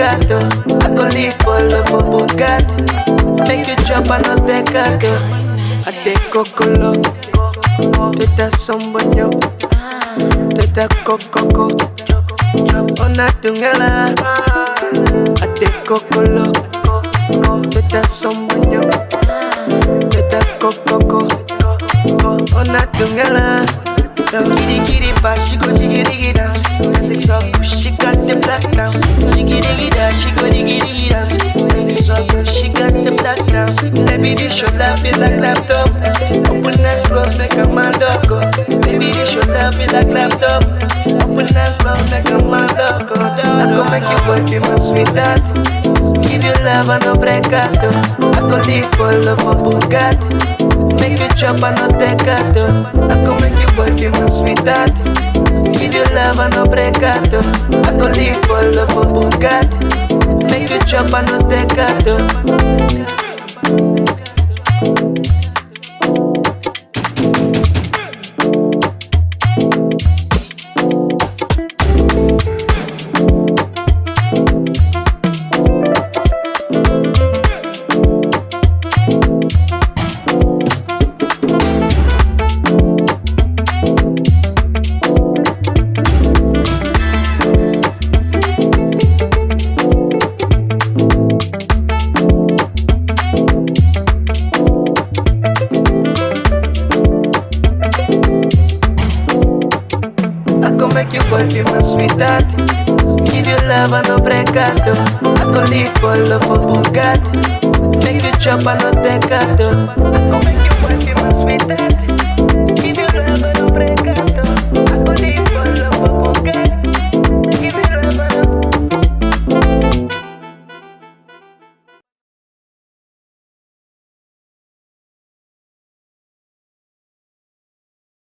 bregato. I go live for love for Bugatti. Make you drop and not decato. I take cocolo. Teta sombonyo. Teta cococo. Ona tungela. I take cocolo. Teta sombonyo. Teta cococo. Ona tungela. Skitty kitty pa, she go diggy diggy dance. Dance it up, she got the black down. Diggy diggy dance, she go diggy diggy dance. Dance it up, she got the black down. Baby this your love feel like laptop. Open and close make a man go. Baby this your love feel like laptop. Open and close make a man go. I go make you work be my sweetheart. Give you love and no bregato. I go live for love for Bugatti. Make you chop and not decato. I go make you boy be my sweetheart. Give you love and no bregato. I go live for love for Bugatti. Make you chop and not decato. Make you boy be my sweetheart. Give you love and no bregato. I go live for love for Bugatti. Make you chop and no decato. I go make you boy be my sweetheart. Give you love and no bregato.